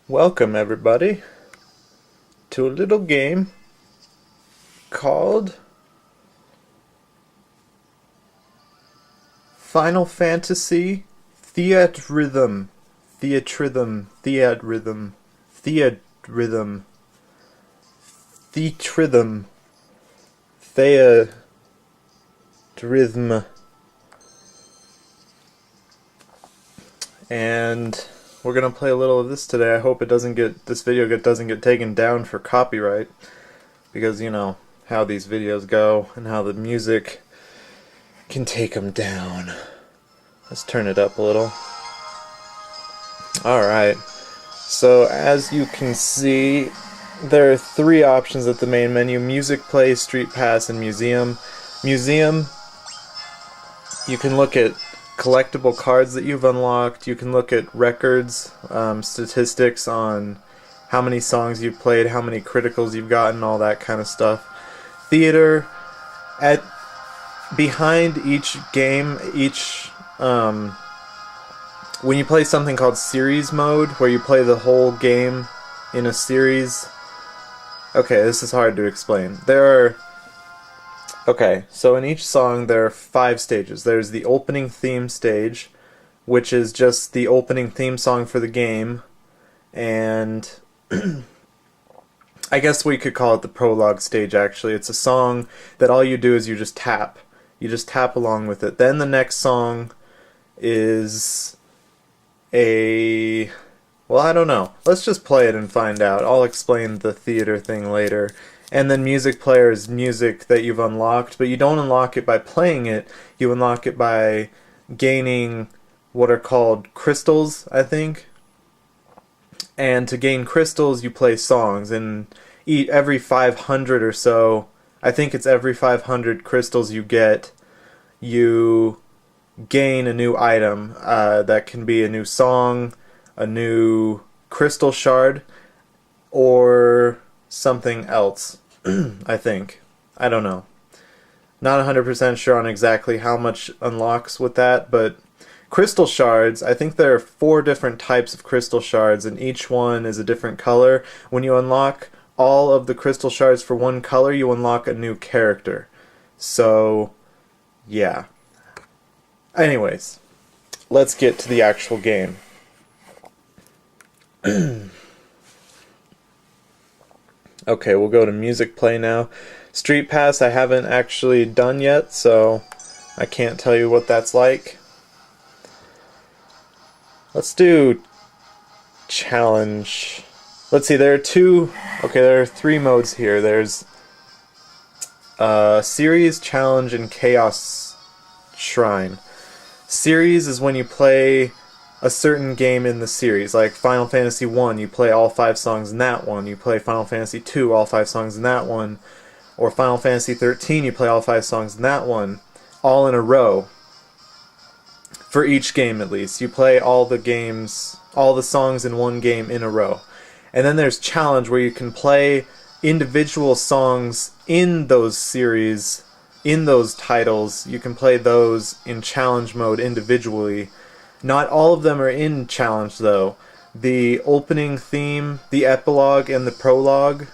Welcome, everybody, to a little game called Final Fantasy Theatrhythm. Theatrhythm. Theatrhythm. Theatrhythm. Theatrhythm. Theatrhythm. And we're gonna play a little of this today. I hope this video doesn't get taken down for copyright, because you know how these videos go and how the music can take them down. Let's turn it up a little. Alright, so as you can see, there are three options at the main menu: Music, Play, Street Pass, and Museum. Museum, you can look at collectible cards that you've unlocked. You can look at records, statistics on how many songs you've played, how many criticals you've gotten, all that kind of stuff. Theater, behind each game, when you play something called series mode, where you play the whole game in a series. Okay, this is hard to explain. So in each song there are 5 stages. There's the opening theme stage, which is just the opening theme song for the game, and I guess we could call it the prologue stage actually. It's a song that all you do is you just tap. You just tap along with it. Then the next song is well, I don't know. Let's just play it and find out. I'll explain the theater thing later. And then music player is music that you've unlocked, but you don't unlock it by playing it. You unlock it by gaining what are called crystals, I think. And to gain crystals, you play songs. And every 500 or so, I think it's every 500 crystals you get, you gain a new item. That can be a new song, a new crystal shard, or something else. I think. I don't know. Not 100% sure on exactly how much unlocks with that, but crystal shards, I think there are 4 different types of crystal shards, and each one is a different color. When you unlock all of the crystal shards for one color, you unlock a new character. So, yeah. Anyways, let's get to the actual game. Okay, we'll go to music play now. Street Pass I haven't actually done yet, so I can't tell you what that's like. Let's do challenge. Let's see, there are 3 modes here. There's series, challenge, and chaos shrine. Series is when you play a certain game in the series, like Final Fantasy 1, you play all 5 songs in that one. You play Final Fantasy 2, all 5 songs in that one. Or Final Fantasy 13, you play all 5 songs in that one, all in a row. For each game, at least. You play all the songs in one game in a row. And then there's challenge, where you can play individual songs in those series, in those titles. You can play those in challenge mode individually. Not all of them are in challenge, though. The opening theme, the epilogue, and the prologue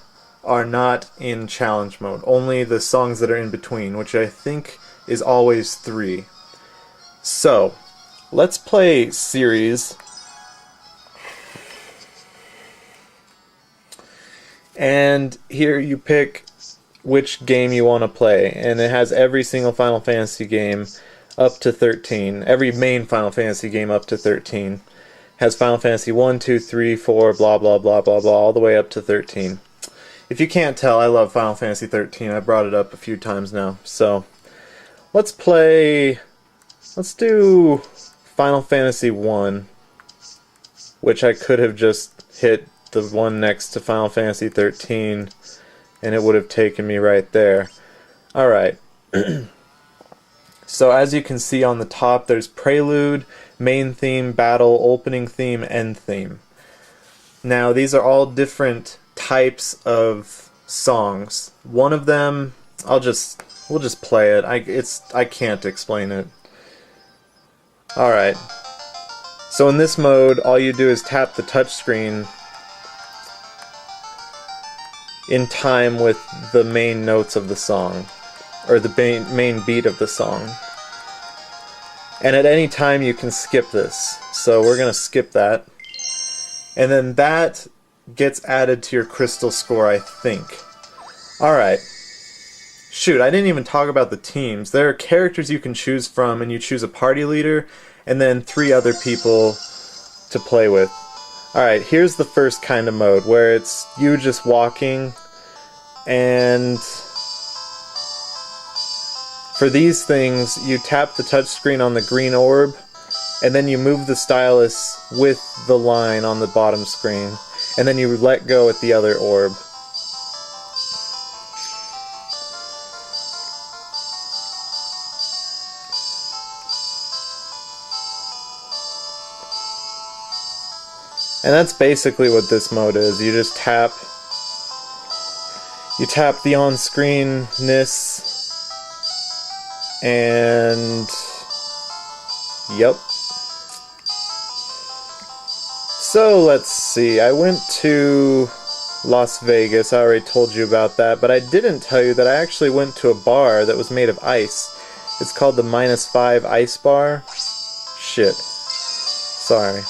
are not in challenge mode. Only the songs that are in between, which I think is always 3. So, let's play series. And here you pick which game you want to play. And it has every single Final Fantasy game up to 13. Every main Final Fantasy game up to 13. Has Final Fantasy 1, 2, 3, 4, blah blah blah blah blah, all the way up to 13. If you can't tell, I love Final Fantasy 13. I brought it up a few times now. So, let's do Final Fantasy 1, which I could have just hit the one next to Final Fantasy 13, and it would have taken me right there. Alright. So as you can see on the top, there's Prelude, Main Theme, Battle, Opening Theme, End Theme. Now these are all different types of songs. One of them, we'll just play it. I can't explain it. Alright. So in this mode, all you do is tap the touchscreen in time with the main notes of the song, or the main beat of the song. And at any time you can skip this, so we're gonna skip that. And then that gets added to your crystal score, I think. Alright. Shoot, I didn't even talk about the teams. There are characters you can choose from, and you choose a party leader, and then 3 other people to play with. Alright, here's the first kind of mode, where it's you just walking, and for these things, you tap the touchscreen on the green orb, and then you move the stylus with the line on the bottom screen, and then you let go at the other orb. And that's basically what this mode is. You just tap the on-screenness, and yep. So let's see, I went to Las Vegas, I already told you about that, but I didn't tell you that I actually went to a bar that was made of ice. It's called the -5 Ice Bar. Shit. Sorry.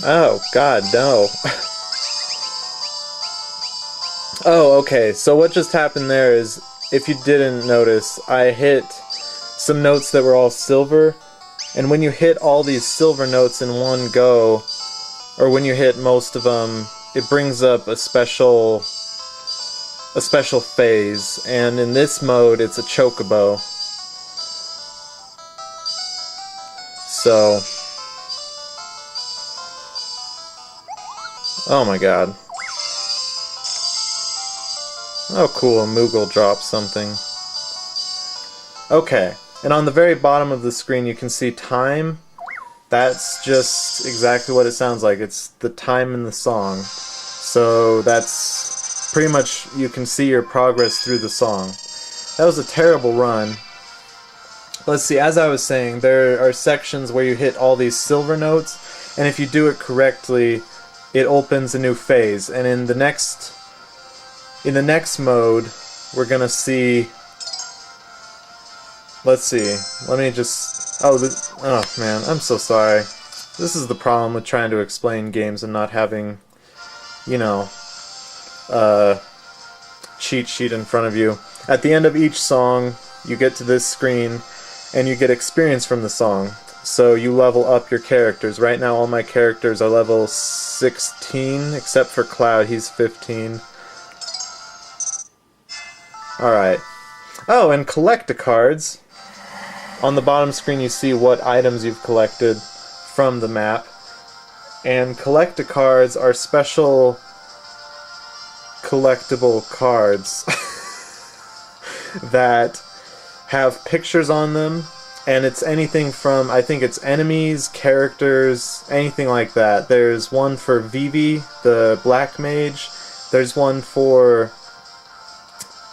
Oh, God, no. Oh, okay, so what just happened there is, if you didn't notice, I hit some notes that were all silver, and when you hit all these silver notes in one go, or when you hit most of them, it brings up a special phase, and in this mode, it's a chocobo. So... oh my god. Oh cool, a Moogle dropped something. Okay, and on the very bottom of the screen you can see time. That's just exactly what it sounds like. It's the time in the song. So that's pretty much, you can see your progress through the song. That was a terrible run. Let's see, as I was saying, there are sections where you hit all these silver notes, and if you do it correctly, it opens a new phase. And in the next mode, we're gonna see... let's see, let me just... oh man, I'm so sorry. This is the problem with trying to explain games and not having, you know, a cheat sheet in front of you. At the end of each song, you get to this screen, and you get experience from the song. So you level up your characters. Right now all my characters are level 16, except for Cloud, he's 15. Alright. Oh, and collect-a-cards. On the bottom screen you see what items you've collected from the map. And collect-a-cards are special collectible cards that have pictures on them. And it's anything from, I think it's enemies, characters, anything like that. There's one for Vivi, the black mage. There's one for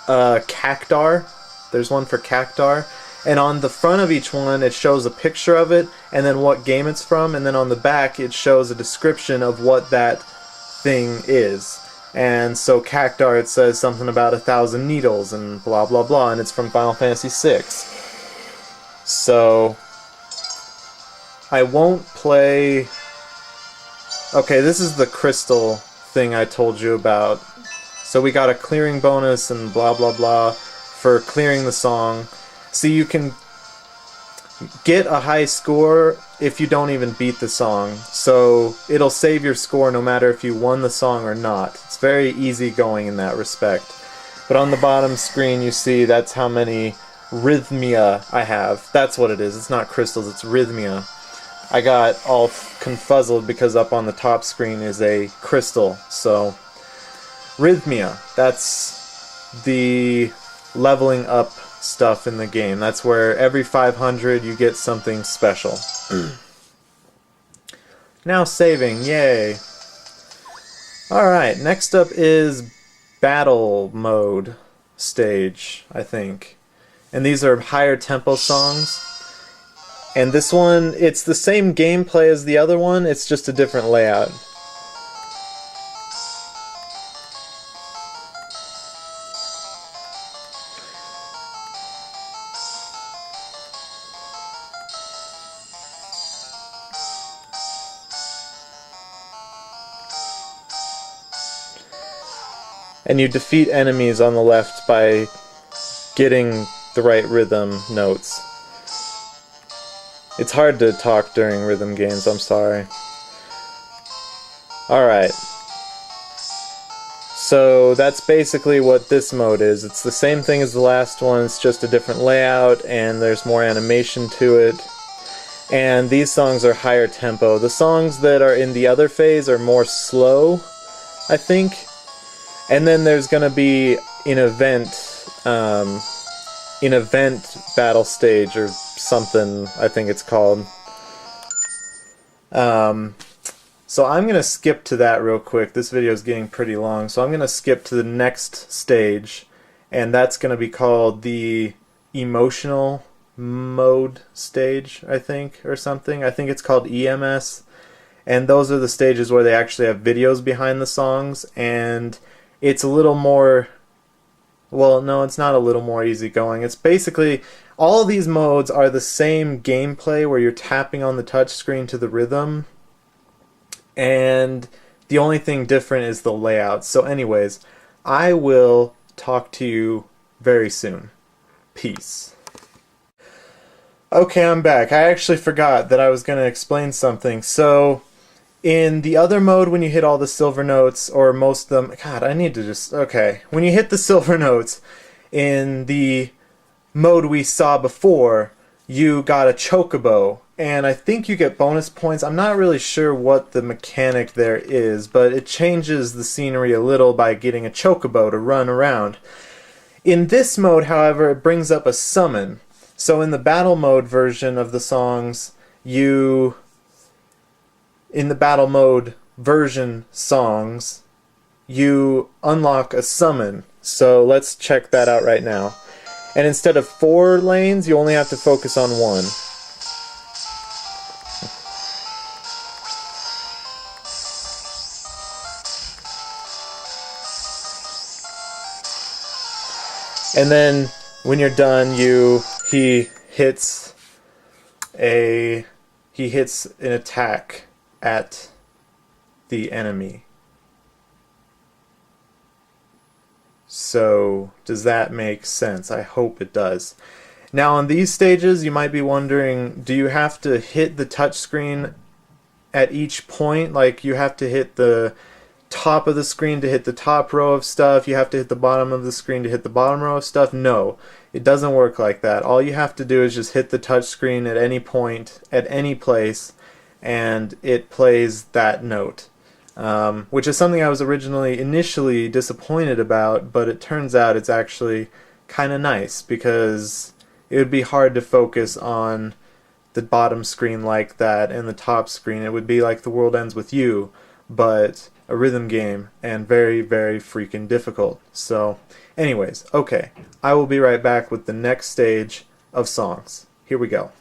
Cactar. There's one for Cactar. And on the front of each one, it shows a picture of it, and then what game it's from. And then on the back, it shows a description of what that thing is. And so Cactar, it says something about 1,000 needles and blah blah blah, and it's from Final Fantasy VI. So, I won't play... okay, this is the crystal thing I told you about. So we got a clearing bonus and blah blah blah for clearing the song. See, you can get a high score if you don't even beat the song. So, it'll save your score no matter if you won the song or not. It's very easy going in that respect. But on the bottom screen you see that's how many rhythmia I have. That's what it is. It's not crystals, it's rhythmia. I got all confuzzled because up on the top screen is a crystal. So, rhythmia. That's the leveling up stuff in the game. That's where every 500 you get something special. Now saving, yay! Alright, next up is battle mode stage, I think. And these are higher tempo songs. And this one, it's the same gameplay as the other one, it's just a different layout. and you defeat enemies on the left by getting the right rhythm notes. It's hard to talk during rhythm games, I'm sorry. Alright. So that's basically what this mode is. It's the same thing as the last one, it's just a different layout and there's more animation to it. And these songs are higher tempo. The songs that are in the other phase are more slow, I think. And then there's gonna be an event battle stage or something, I think it's called. So I'm gonna skip to that real quick. This video is getting pretty long, so I'm gonna skip to the next stage, and that's gonna be called the emotional mode stage, I think, or something. I think it's called EMS, and those are the stages where they actually have videos behind the songs, and it's a little more, well, no, it's not a little more easygoing. It's basically, all of these modes are the same gameplay where you're tapping on the touch screen to the rhythm, and the only thing different is the layout. So anyways, I will talk to you very soon. Peace. Okay, I'm back. I actually forgot that I was going to explain something. So, in the other mode, when you hit all the silver notes, or most of them... God, I need to just... Okay. When you hit the silver notes, in the mode we saw before, you got a chocobo. And I think you get bonus points. I'm not really sure what the mechanic there is, but it changes the scenery a little by getting a chocobo to run around. In this mode, however, it brings up a summon. So in the battle mode version of the songs, in the battle mode version songs, you unlock a summon. So let's check that out right now. And instead of 4 lanes, you only have to focus on 1. And then when you're done, he hits an attack at the enemy. So, does that make sense? I hope it does. Now, on these stages, you might be wondering, do you have to hit the touchscreen at each point? Like, you have to hit the top of the screen to hit the top row of stuff, you have to hit the bottom of the screen to hit the bottom row of stuff? No, it doesn't work like that. All you have to do is just hit the touch screen at any point, at any place, and it plays that note. Which is something I was initially disappointed about, but it turns out it's actually kind of nice, because it would be hard to focus on the bottom screen like that and the top screen. It would be like The World Ends With You, but a rhythm game, and very, very freaking difficult. So, anyways, okay, I will be right back with the next stage of songs. Here we go.